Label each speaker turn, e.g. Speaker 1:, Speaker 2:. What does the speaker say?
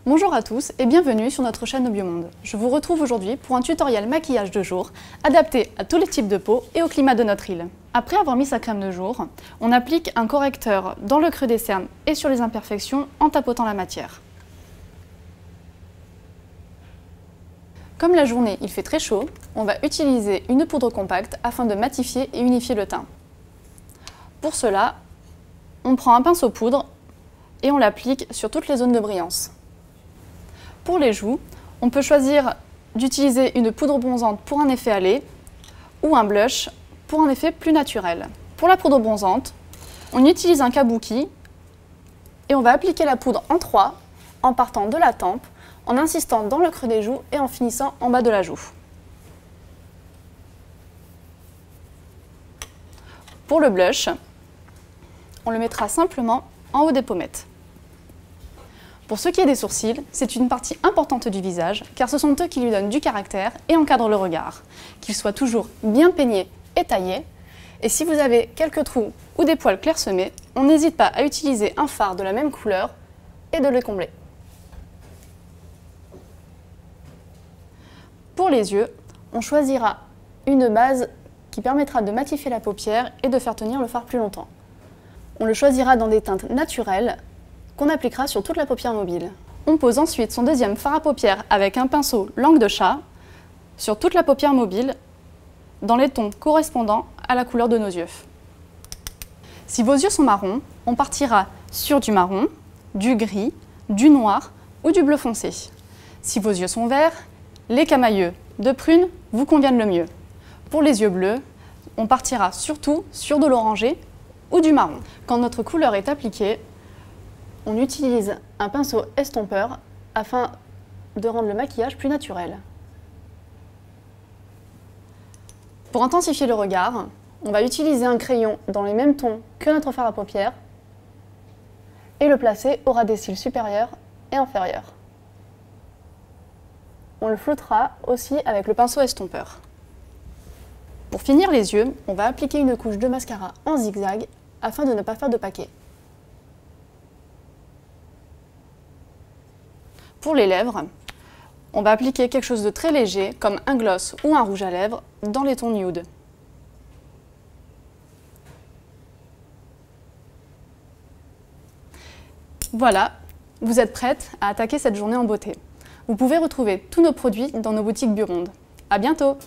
Speaker 1: Bonjour à tous et bienvenue sur notre chaîne Biomonde. Je vous retrouve aujourd'hui pour un tutoriel maquillage de jour adapté à tous les types de peau et au climat de notre île. Après avoir mis sa crème de jour, on applique un correcteur dans le creux des cernes et sur les imperfections en tapotant la matière. Comme la journée il fait très chaud, on va utiliser une poudre compacte afin de matifier et unifier le teint. Pour cela, on prend un pinceau poudre et on l'applique sur toutes les zones de brillance. Pour les joues, on peut choisir d'utiliser une poudre bronzante pour un effet hâlé ou un blush pour un effet plus naturel. Pour la poudre bronzante, on utilise un kabuki et on va appliquer la poudre en 3 en partant de la tempe, en insistant dans le creux des joues et en finissant en bas de la joue. Pour le blush, on le mettra simplement en haut des pommettes. Pour ce qui est des sourcils, c'est une partie importante du visage car ce sont eux qui lui donnent du caractère et encadrent le regard. Qu'ils soient toujours bien peignés et taillés. Et si vous avez quelques trous ou des poils clairsemés, on n'hésite pas à utiliser un fard de la même couleur et de les combler. Pour les yeux, on choisira une base qui permettra de matifier la paupière et de faire tenir le fard plus longtemps. On le choisira dans des teintes naturelles qu'on appliquera sur toute la paupière mobile. On pose ensuite son deuxième fard à paupières avec un pinceau langue de chat sur toute la paupière mobile dans les tons correspondant à la couleur de nos yeux. Si vos yeux sont marrons, on partira sur du marron, du gris, du noir ou du bleu foncé. Si vos yeux sont verts, les camailleux de prune vous conviennent le mieux. Pour les yeux bleus, on partira surtout sur de l'orangé ou du marron. Quand notre couleur est appliquée, on utilise un pinceau estompeur afin de rendre le maquillage plus naturel. Pour intensifier le regard, on va utiliser un crayon dans les mêmes tons que notre fard à paupières et le placer au ras des cils supérieurs et inférieurs. On le floutera aussi avec le pinceau estompeur. Pour finir les yeux, on va appliquer une couche de mascara en zigzag afin de ne pas faire de paquet. Pour les lèvres, on va appliquer quelque chose de très léger comme un gloss ou un rouge à lèvres dans les tons nude. Voilà, vous êtes prête à attaquer cette journée en beauté. Vous pouvez retrouver tous nos produits dans nos boutiques Biomonde. À bientôt!